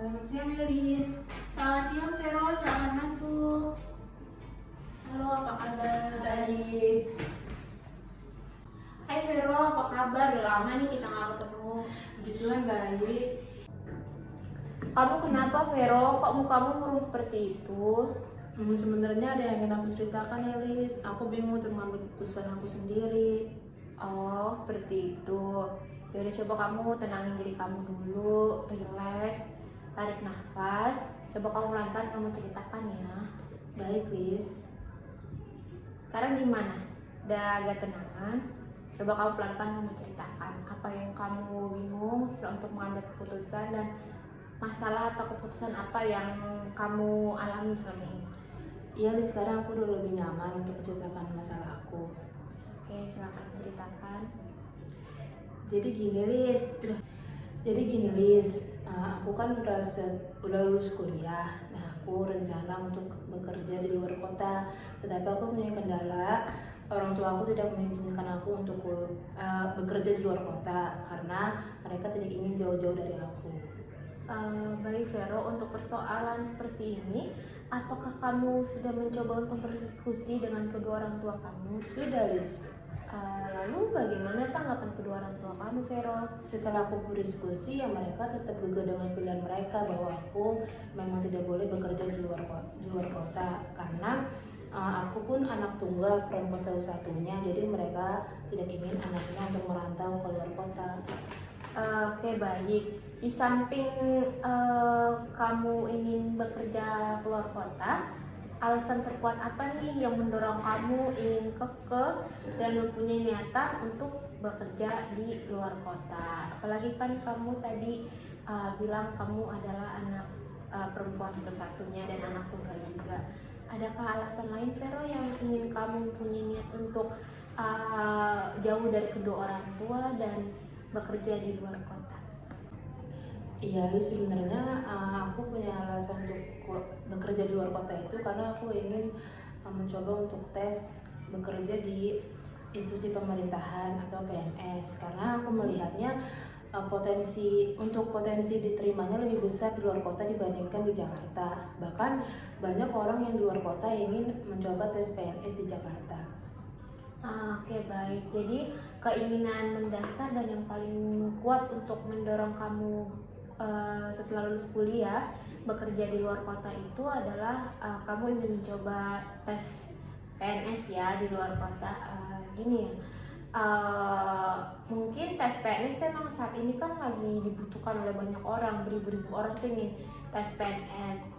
Selamat siang, Elis. Selamat siang Vero, selamat masuk. Halo, apa kabar? Baik. Hai Vero, apa kabar? Udah lama nih kita nggak ketemu. Puji Tuhan baik. Kamu kenapa Vero? Kok mukamu murung seperti itu? Sebenarnya ada yang ingin aku ceritakan, Elis. Aku bingung untuk mengambil keputusan aku sendiri. Oh, seperti itu. Yaudah coba kamu tenangin diri kamu dulu, relax, tarik nafas. Coba kamu pelan-pelan kamu ceritakan ya. Baik, Lis. Sekarang gimana? Udah agak tenangan? Coba kamu pelan-pelan kamu ceritakan apa yang kamu bingung untuk mengambil keputusan dan masalah atau keputusan apa yang kamu alami selama ini. Iya, Lis. Sekarang aku udah lebih nyaman untuk menceritakan masalah aku. Oke, silakan ceritakan. Jadi gini, Lis. Aku kan udah lulus kuliah. Nah, aku rencana untuk bekerja di luar kota. Tetapi aku punya kendala. Orang tua aku tidak mengizinkan aku untuk bekerja di luar kota karena mereka tidak ingin jauh-jauh dari aku. Baik Vero, untuk persoalan seperti ini, apakah kamu sudah mencoba untuk berdiskusi dengan kedua orang tua kamu? Sudah, Lis. Lalu bagaimana tanggapan kedua orang tua kamu Vero? Setelah aku berdiskusi, ya mereka tetap gagah dengan pilihan mereka bahwa aku memang tidak boleh bekerja di luar kota karena aku pun anak tunggal, perempuan satu-satunya, jadi mereka tidak ingin anaknya untuk merantau ke luar kota. Oke, baik. Di samping kamu ingin bekerja keluar kota, alasan terkuat apa nih yang mendorong kamu ingin kekeh dan mempunyai niatan untuk bekerja di luar kota? Apalagi kan kamu tadi bilang kamu adalah anak perempuan satu-satunya dan anak tunggal juga. Adakah alasan lain Vero yang ingin kamu punya niat untuk jauh dari kedua orang tua dan bekerja di luar kota? Iya, Lis, sebenarnya aku punya alasan untuk bekerja di luar kota itu karena aku ingin mencoba untuk tes bekerja di institusi pemerintahan atau PNS karena aku melihatnya potensi diterimanya lebih besar di luar kota dibandingkan di Jakarta. Bahkan banyak orang yang di luar kota ingin mencoba tes PNS di Jakarta. Oke, baik. Jadi keinginan mendasar dan yang paling kuat untuk mendorong kamu setelah lulus kuliah bekerja di luar kota itu adalah kamu ingin mencoba tes PNS ya di luar kota. Gini ya, mungkin tes PNS memang saat ini kan lagi dibutuhkan oleh banyak orang, beribu-ribu orang tuh ingin tes PNS.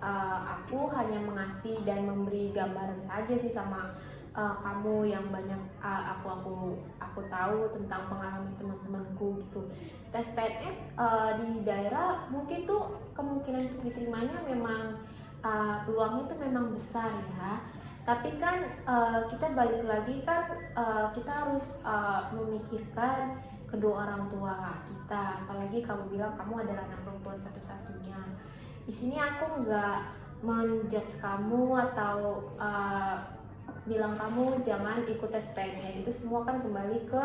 Aku hanya mengasih dan memberi gambaran saja sih sama kamu yang banyak aku tahu tentang pengalaman teman-temanku gitu. Tes PNS di daerah mungkin tuh kemungkinan untuk diterimanya memang peluangnya itu memang besar ya. Tapi kan kita balik lagi kan kita harus memikirkan kedua orang tua kita. Apalagi kamu bilang kamu adalah anak perempuan satu-satunya. Di sini aku nggak menjudge kamu atau bilang kamu jangan ikut tes PNS. Itu semua kan kembali ke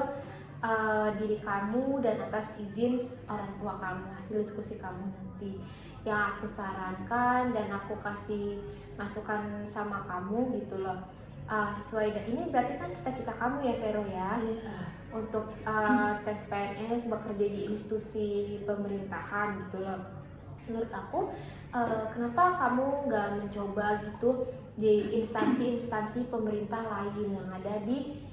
diri kamu dan atas izin orang tua kamu, hasil diskusi kamu nanti. Yang aku sarankan dan aku kasih masukan sama kamu gitu loh, sesuai dan ini berarti kan cita-cita kamu ya Vero ya, untuk tes PNS bekerja di institusi pemerintahan gitu loh. Menurut aku kenapa kamu nggak mencoba gitu di instansi-instansi pemerintah lain yang ada di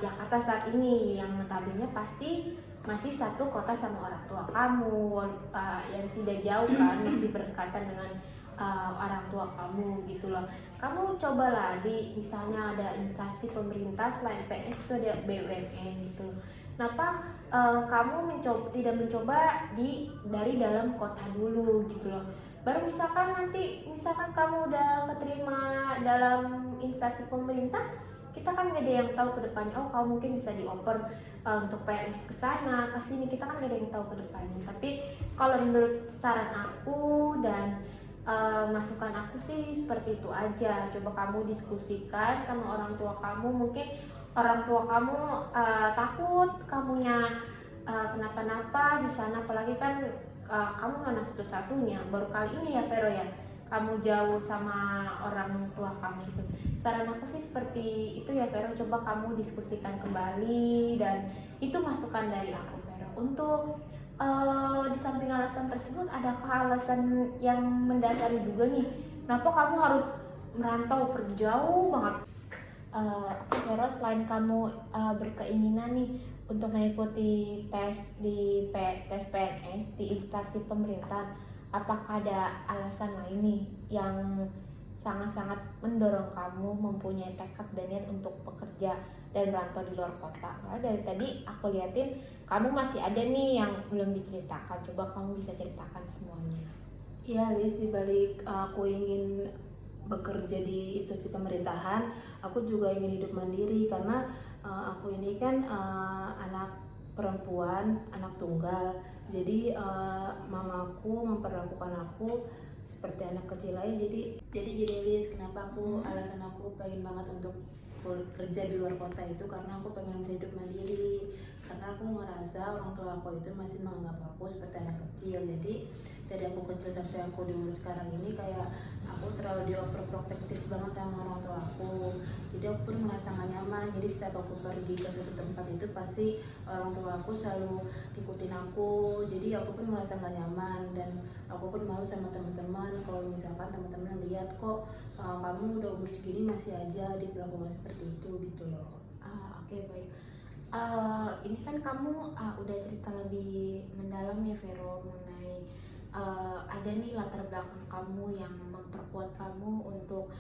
Jakarta saat ini, yang notabene pasti masih satu kota sama orang tua kamu, yang tidak jauh kan, masih berdekatan dengan orang tua kamu gitu loh. Kamu cobalah di misalnya ada instansi pemerintah selain PNS itu ada BUMN gitu. Kenapa kamu tidak mencoba dari dalam kota dulu gitu loh? Baru misalkan kamu udah keterima dalam instansi pemerintah, kita kan gak ada yang tahu ke depannya. Oh, kamu mungkin bisa dioper untuk PNS ke sana, ke sini. Kita kan gak ada yang tahu ke depannya. Tapi kalau menurut saran aku dan masukan aku sih seperti itu aja. Coba kamu diskusikan sama orang tua kamu. Mungkin orang tua kamu takut kamunya kenapa-napa di sana, apalagi kan kamu anak satu-satunya, baru kali ini ya Vero ya kamu jauh sama orang tua kamu gitu. Saran aku sih seperti itu ya Vero, coba kamu diskusikan kembali, dan itu masukan dari aku Vero. Untuk di samping alasan tersebut, adakah alasan yang mendasari juga nih kenapa kamu harus merantau pergi jauh banget? Aku Vero, selain kamu berkeinginan nih untuk mengikuti tes PNS di instansi pemerintah, apakah ada alasan lain nih yang sangat-sangat mendorong kamu mempunyai tekad dan niat untuk bekerja dan merantau di luar kota? Karena dari tadi aku liatin kamu masih ada nih yang belum diceritakan. Coba kamu bisa ceritakan semuanya. Ya, Liz, dibalik aku ingin bekerja di institusi pemerintahan, aku juga ingin hidup mandiri karena aku ini kan anak perempuan, anak tunggal. Jadi mamaku memperlakukan aku seperti anak kecil lain. Jadi gini Liz, kenapa alasan aku pengen banget untuk kerja di luar kota itu karena aku pengen hidup mandiri, karena aku ngerasa orang tua aku itu masih menganggap aku seperti anak kecil. Jadi dari aku kecil sampai aku di umur sekarang ini kayak aku terlalu di overprotective banget sama orang tua aku. Jadi aku pun merasa gak nyaman. Jadi setiap aku pergi ke suatu tempat itu pasti orang tua aku selalu ikutin aku. Jadi aku pun merasa gak nyaman, dan aku pun malu sama teman-teman kalau misalkan teman-teman lihat kok kamu udah umur segini masih aja diperlakukan seperti itu gitu loh. Oke, baik. Ini kan kamu udah cerita lebih mendalam ya Vero mengenai ada nih latar belakang kamu yang memperkuat kamu untuk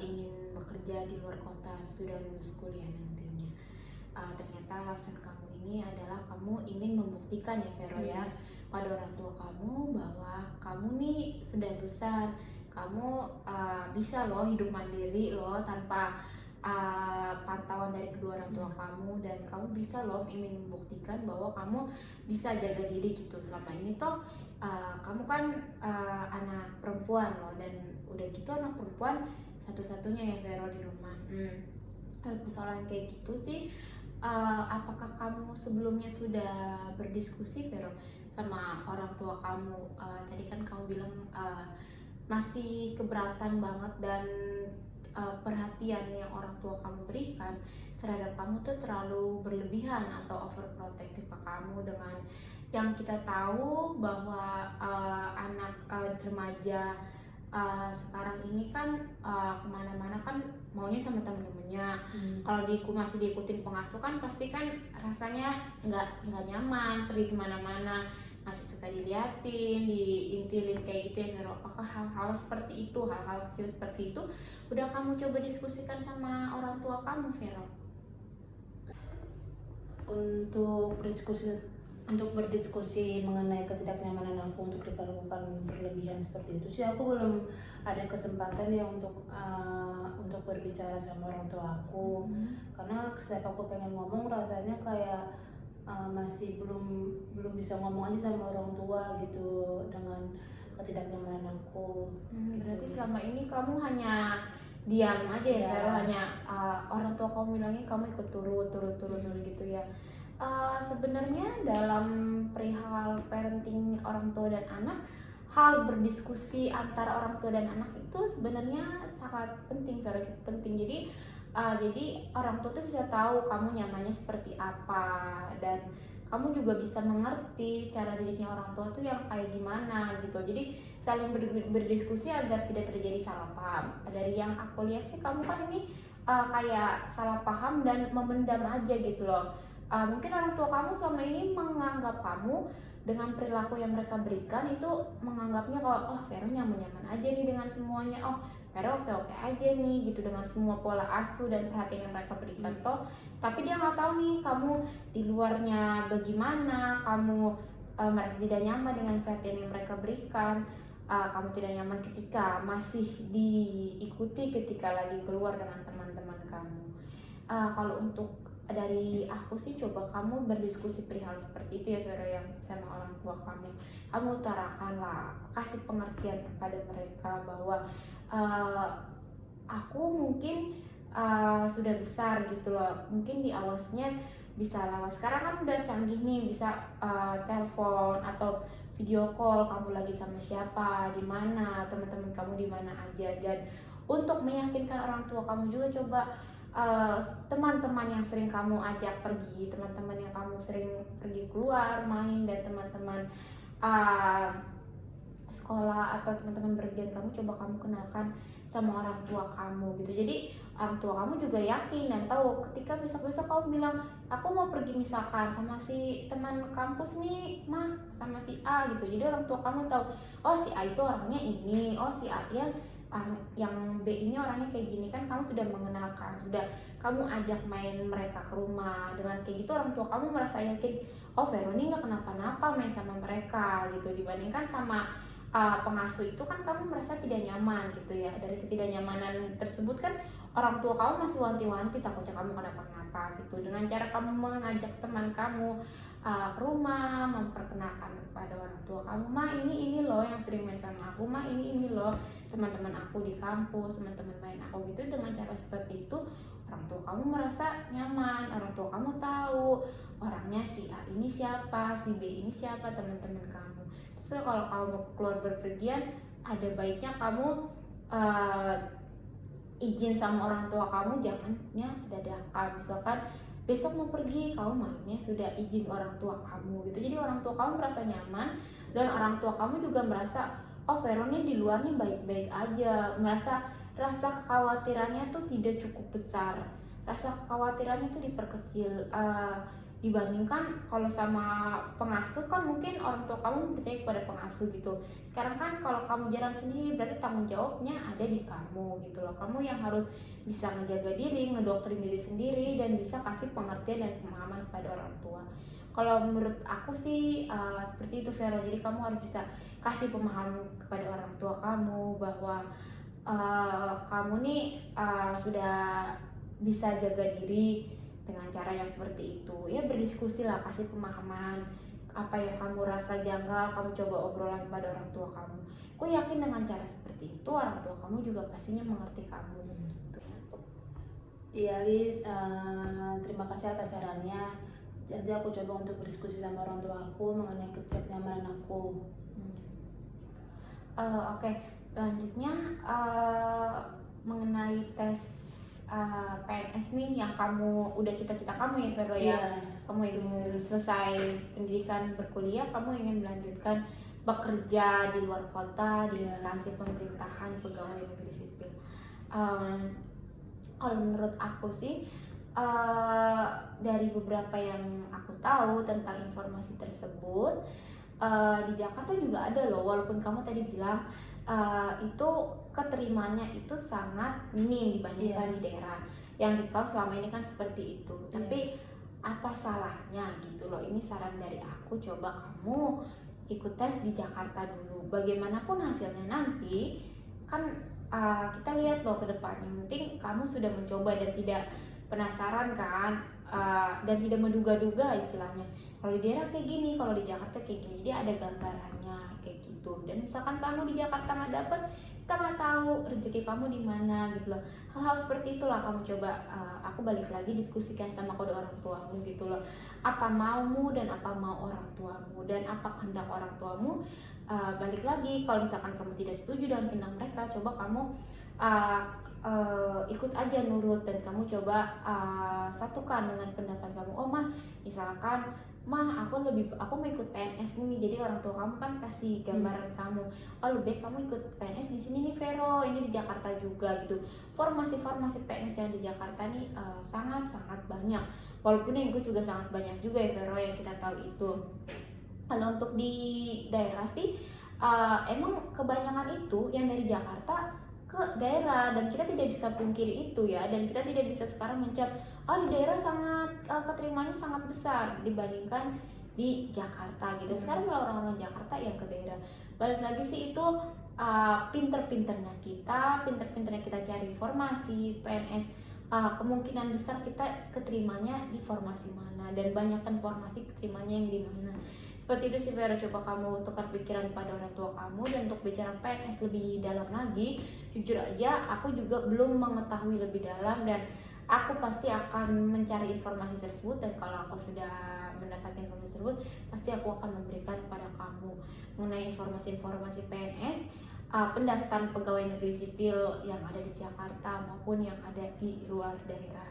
ingin bekerja di luar kota sudah lulus kuliah nantinya. Ternyata alasan kamu ini adalah kamu ingin membuktikan ya Vero ya pada orang tua kamu bahwa kamu nih sudah besar, kamu bisa loh hidup mandiri loh tanpa pantauan dari kedua orang tua kamu, dan kamu bisa loh ingin membuktikan bahwa kamu bisa jaga diri gitu. Selama ini toh kamu kan anak perempuan loh, dan udah gitu anak perempuan satu-satunya ya Vero di rumah. Persoalan kayak gitu sih, apakah kamu sebelumnya sudah berdiskusi Vero sama orang tua kamu? Tadi kan kamu bilang masih keberatan banget, dan perhatian yang orang tua kamu berikan terhadap kamu tuh terlalu berlebihan atau overprotective ke kamu, dengan yang kita tahu bahwa anak remaja sekarang ini kan kemana-mana kan maunya sama temen-temennya. Kalau masih diikutin pengasuh kan pasti kan rasanya nggak nyaman pergi kemana-mana, masih suka diliatin, diintilin kayak gitu ya Vero. Apakah hal-hal seperti itu, hal-hal kecil seperti itu udah kamu coba diskusikan sama orang tua kamu Vero? Untuk berdiskusi mengenai ketidaknyamanan aku untuk diperlakukan berlebihan seperti itu sih aku belum ada kesempatan ya untuk berbicara sama orang tua aku. Karena setiap aku pengen ngomong rasanya kayak masih belum bisa ngomong aja sama orang tua gitu dengan ketidaknyamanan aku. Berarti selama ini kamu hanya diam aja ya Vero, hanya orang tua kamu bilangnya kamu ikut turut gitu ya. Sebenarnya dalam perihal parenting orang tua dan anak, hal berdiskusi antara orang tua dan anak itu sebenarnya sangat penting, Vero, cukup penting. Jadi orang tua tuh bisa tahu kamu nyamannya seperti apa, dan kamu juga bisa mengerti cara didiknya orang tua tuh yang kayak gimana gitu. Jadi saling berdiskusi agar tidak terjadi salah paham. Dari yang aku lihat sih kamu kan ini kayak salah paham dan memendam aja gitu loh. Mungkin orang tua kamu selama ini menganggap kamu dengan perilaku yang mereka berikan itu menganggapnya kalau Vero nyaman-nyaman aja nih dengan semuanya, Vero oke-oke aja nih gitu dengan semua pola asuh dan perhatian yang mereka berikan tapi dia nggak tahu nih kamu di luarnya bagaimana, kamu merasa tidak nyaman dengan perhatian yang mereka berikan, kamu tidak nyaman ketika masih diikuti ketika lagi keluar dengan teman-teman kamu. Kalau untuk dari aku sih, coba kamu berdiskusi perihal seperti itu ya Vero yang sama orang tua kamu utarakanlah, kasih pengertian kepada mereka bahwa aku mungkin sudah besar gitu loh, mungkin di awasnya bisa lewat, sekarang kan udah canggih nih, bisa telepon atau video call kamu lagi sama siapa, di mana, teman-teman kamu di mana aja. Dan untuk meyakinkan orang tua kamu juga, coba teman-teman yang sering kamu ajak pergi, teman-teman yang kamu sering pergi keluar main, dan teman-teman uh, sekolah atau teman-teman bergen kamu, coba kamu kenalkan sama orang tua kamu gitu. Jadi orang tua kamu juga yakin dan tahu ketika besok-besok kamu bilang aku mau pergi misalkan sama si teman kampus nih mah, sama si A gitu. Jadi orang tua kamu tahu, oh si A itu orangnya ini, oh si A yang B ini orangnya kayak gini. Kan kamu sudah mengenalkan, sudah kamu ajak main mereka ke rumah. Dengan kayak gitu orang tua kamu merasa yakin, oh Veroni nggak kenapa-napa main sama mereka gitu. Dibandingkan sama pengasuh itu kan kamu merasa tidak nyaman gitu ya. Dari ketidaknyamanan tersebut kan orang tua kamu masih wanti-wanti, takutnya kamu kenapa-kenapa gitu. Dengan cara kamu mengajak teman kamu ke rumah, memperkenalkan kepada orang tua kamu, ma ini loh yang sering main sama aku, ma ini loh teman-teman aku di kampus, teman-teman main aku gitu. Dengan cara seperti itu orang tua kamu merasa nyaman, orang tua kamu tahu orangnya si A ini siapa, si B ini siapa, teman-teman kamu. Terus kalau kamu keluar berpergian, ada baiknya kamu izin sama orang tua kamu, jangannya dadakan. Misalkan besok mau pergi, kamu mainnya sudah izin orang tua kamu gitu. Jadi orang tua kamu merasa nyaman, dan orang tua kamu juga merasa, oh Veroni di luar nih baik-baik aja. Merasa rasa kekhawatirannya tuh tidak cukup besar, rasa kekhawatirannya tuh diperkecil. Dibandingkan kalau sama pengasuh kan mungkin orang tua kamu percaya kepada pengasuh gitu. Sekarang kan kalau kamu jalan sendiri, berarti tanggung jawabnya ada di kamu gitu loh. Kamu yang harus bisa menjaga diri, ngedoktrin diri sendiri, dan bisa kasih pengertian dan pemahaman kepada orang tua. Kalau menurut aku sih seperti itu Vero. Jadi kamu harus bisa kasih pemahaman kepada orang tua kamu bahwa kamu nih sudah bisa jaga diri dengan cara yang seperti itu. Ya berdiskusi lah, kasih pemahaman apa yang kamu rasa janggal, kamu coba obrolkan pada orang tua kamu. Aku yakin dengan cara seperti itu orang tua kamu juga pastinya mengerti kamu gitu. Iya Liz, terima kasih atas sarannya. Jadi aku coba untuk berdiskusi sama orang tua aku mengenai ketidaknyamanan aku. Oke, selanjutnya mengenai tes PNS nih yang kamu udah cita-cita kamu ya Vero ya. Yeah. Kamu ingin selesai pendidikan berkuliah, kamu ingin melanjutkan bekerja di luar kota di instansi pemerintahan, pegawai negeri sipil. Kalau menurut aku sih dari beberapa yang aku tahu tentang informasi tersebut, di Jakarta juga ada loh, walaupun kamu tadi bilang itu keterimanya itu sangat minim dibandingkan di daerah. Yang kita tahu selama ini kan seperti itu. Tapi apa salahnya gitu loh, ini saran dari aku, coba kamu ikut tes di Jakarta dulu. Bagaimanapun hasilnya nanti kan kita lihat loh ke depannya. Mungkin kamu sudah mencoba dan tidak penasaran kan, dan tidak menduga-duga istilahnya. Kalau di daerah kayak gini, kalau di Jakarta kayak gini, jadi ada gambarannya kayak gitu. Dan misalkan kamu di Jakarta nggak dapet, kita nggak tahu rezeki kamu di mana gitu loh. Hal-hal seperti itulah kamu coba, aku balik lagi diskusikan sama kode orang tuamu gitu loh. Apa maumu dan apa mau orang tuamu, dan apa kehendak orang tuamu. Balik lagi, kalau misalkan kamu tidak setuju dengan kehendak mereka, coba kamu ikut aja nurut, dan kamu coba satukan dengan pendapat kamu. Oh mah, misalkan mah aku mau ikut PNS nih, jadi orang tua kamu kan kasih gambaran kamu, oh lebih kamu ikut PNS di sini nih Vero, ini di Jakarta juga gitu. Formasi PNS yang di Jakarta nih sangat banyak, walaupun yang ikut juga sangat banyak juga ya Vero, yang kita tahu itu. Kalau untuk di daerah sih emang kebanyakan itu yang dari Jakarta ke daerah, dan kita tidak bisa pungkiri itu ya, dan kita tidak bisa sekarang mencap di daerah sangat keterimanya sangat besar dibandingkan di Jakarta gitu. Sekarang kalau orang-orang Jakarta yang ke daerah, balik lagi sih itu pinter-pinternya kita cari informasi PNS, kemungkinan besar kita keterimanya di formasi mana, dan banyakkan formasi keterimanya yang di mana. Seperti itu sih Vera, coba kamu tukar pikiran pada orang tua kamu. Dan untuk bicara PNS lebih dalam lagi, jujur aja aku juga belum mengetahui lebih dalam, dan aku pasti akan mencari informasi tersebut, dan kalau aku sudah mendapatkan informasi tersebut pasti aku akan memberikan kepada kamu mengenai informasi-informasi PNS, pendaftaran pegawai negeri sipil yang ada di Jakarta maupun yang ada di luar daerah.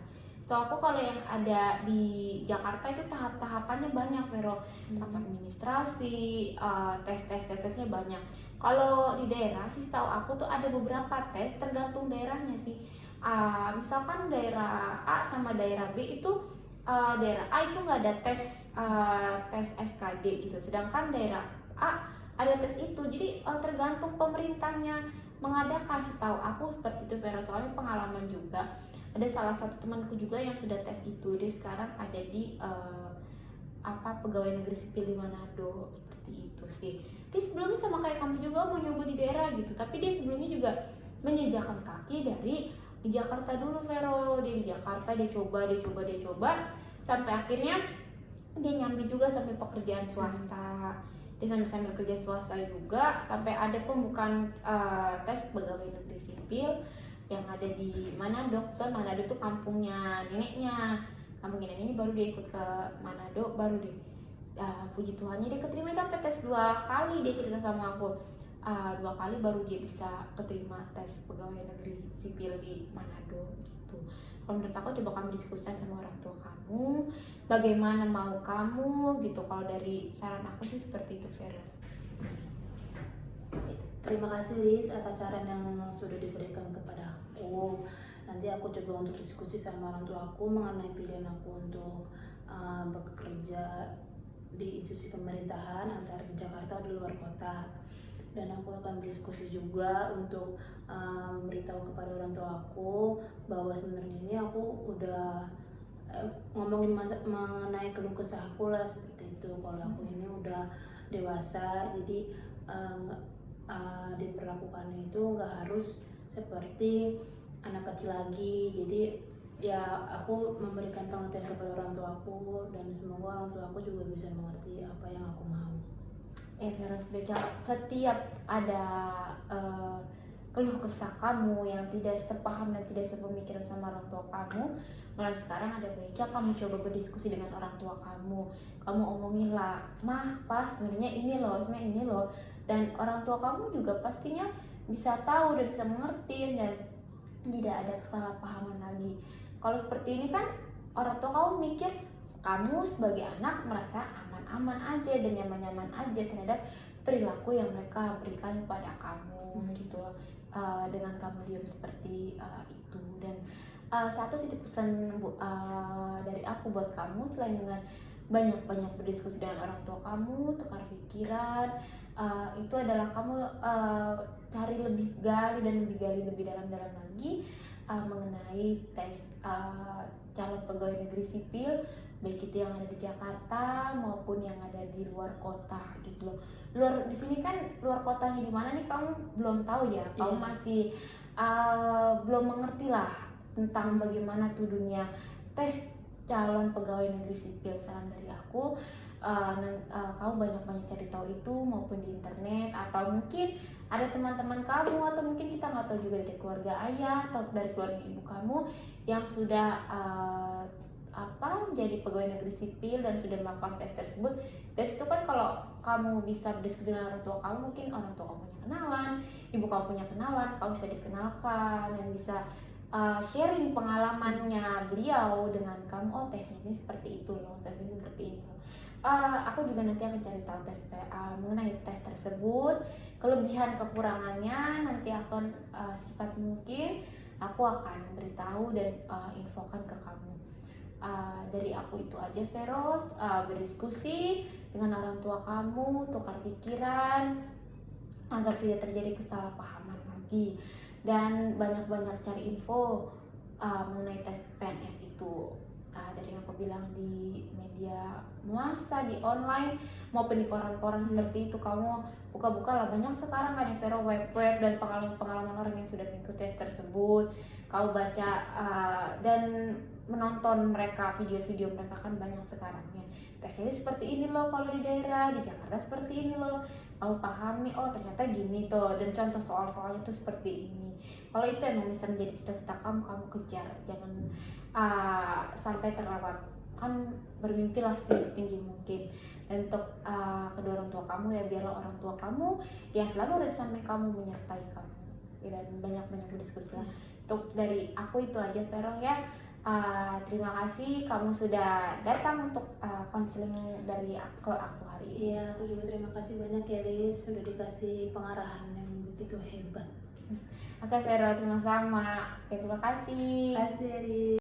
So aku kalau yang ada di Jakarta itu tahap-tahapannya banyak, Vero. Tahap administrasi, tesnya banyak. Kalau di daerah sih setahu aku tuh ada beberapa tes, tergantung daerahnya sih. Misalkan daerah A sama daerah B itu, daerah A itu nggak ada tes SKD gitu, sedangkan daerah A ada tes itu. Jadi tergantung pemerintahnya mengadakan, setahu aku seperti itu, Vero. Soalnya pengalaman juga, ada salah satu temanku juga yang sudah tes itu, dia sekarang ada di pegawai negeri sipil di Manado, seperti itu sih. Dia sebelumnya sama kayak kamu juga mau nyoba di daerah gitu, tapi dia sebelumnya juga menyejakan kaki dari di Jakarta dulu, Vero. Dia di Jakarta, dia coba sampai akhirnya dia nyampe juga sampai pekerjaan swasta. Dia sambil kerja swasta juga sampai ada pembukaan tes pegawai negeri sipil yang ada di Manado. Kebetulan Manado tuh kampungnya neneknya, ini baru dia ikut ke Manado, baru deh puji Tuhannya dia keterima sampai tes 2 kali. Dia cerita sama aku 2 kali baru dia bisa keterima tes pegawai negeri sipil di Manado gitu. Kalau menurut aku coba kamu diskusikan sama orang tua kamu, bagaimana mau kamu gitu. Kalau dari saran aku sih seperti itu, Vera. Terima kasih Liz atas saran yang sudah diberikan kepada aku. Nanti aku coba untuk diskusi sama orang tua aku mengenai pilihan aku untuk bekerja di institusi pemerintahan antara di Jakarta atau di luar kota. Dan aku akan berdiskusi juga untuk memberitahu kepada orang tua aku bahwa sebenarnya ini aku udah ngomongin mengenai keluh kesah aku lah, seperti itu. Kalau aku ini udah dewasa, jadi diperlakukannya itu nggak harus seperti anak kecil lagi. Jadi ya aku memberikan pengertian kepada orang tua aku, dan semoga orang tua aku juga bisa mengerti apa yang aku mau. Terus setiap ada keluh kesah kamu yang tidak sepaham dan tidak sepemikiran sama orang tua kamu, mulai sekarang ada baiknya kamu coba berdiskusi dengan orang tua kamu. Kamu omongin lah, mah pas sebenarnya ini loh, dan orang tua kamu juga pastinya bisa tahu dan bisa mengerti dan tidak ada kesalahpahaman lagi. Kalau seperti ini kan orang tua kamu mikir kamu sebagai anak merasa aman-aman aja dan nyaman-nyaman aja terhadap perilaku yang mereka berikan kepada kamu gitu loh. Dengan kamu diam seperti itu. Dan satu titik pesan dari aku buat kamu, selain dengan banyak-banyak berdiskusi dengan orang tua kamu, tukar pikiran, itu adalah kamu cari lebih lebih dalam lagi mengenai tes calon pegawai negeri sipil, baik itu yang ada di Jakarta maupun yang ada di luar kota gitu loh. Di sini kan luar kotanya di mana nih kamu belum tahu ya, kamu masih belum mengerti lah tentang bagaimana tuh dunia tes calon pegawai negeri sipil. Saran dari aku, kamu banyak-banyak cari tahu itu maupun di internet, atau mungkin ada teman-teman kamu, atau mungkin kita nggak tahu juga dari keluarga ayah atau dari keluarga ibu kamu yang sudah jadi pegawai negeri sipil dan sudah melakukan tes tersebut. Dari situ kan kalau kamu bisa berdiskusi dengan orang tua kamu, mungkin orang tua kamu punya kenalan, ibu kamu punya kenalan, kamu bisa dikenalkan dan bisa sharing pengalamannya beliau dengan kamu. Oh, tesnya ini seperti itu loh, tesnya ini seperti ini loh. Aku juga nanti akan cari tahu mengenai tes tersebut, kelebihan kekurangannya nanti akan secepat mungkin aku akan beritahu dan infokan ke kamu. Dari aku itu aja, Veros. Berdiskusi dengan orang tua kamu, tukar pikiran agar tidak terjadi kesalahpahaman lagi, dan banyak-banyak cari info mengenai tes PNS itu. Dari yang aku bilang di media massa, di online maupun di koran-koran seperti itu, kamu buka-buka lah, banyak sekarang kan yang Vero web dan pengalaman orang yang sudah mengikuti tes tersebut. Kamu baca dan menonton mereka, video-video mereka kan banyak sekarang ya. Tes ini seperti ini loh kalau di daerah, di Jakarta seperti ini loh. aku pahami, oh ternyata gini tuh, dan contoh soal-soalnya tuh seperti ini. Kalau itu emang bisa menjadi cita-cita kamu, kamu kejar, jangan sampai terlewat. Kan bermimpilah setinggi mungkin. Dan untuk kedua orang tua kamu ya, biarlah orang tua kamu yang selalu ada di samping kamu, menyertai kamu dan banyak-banyak berdiskusi lah. Untuk dari aku itu aja Vero ya. Terima kasih kamu sudah datang untuk konseling dari ke aku hari ini. Iya, aku juga terima kasih banyak ya Liz, sudah dikasih pengarahan yang begitu hebat. Oke Vero, terima kasih. Terima kasih ya Liz.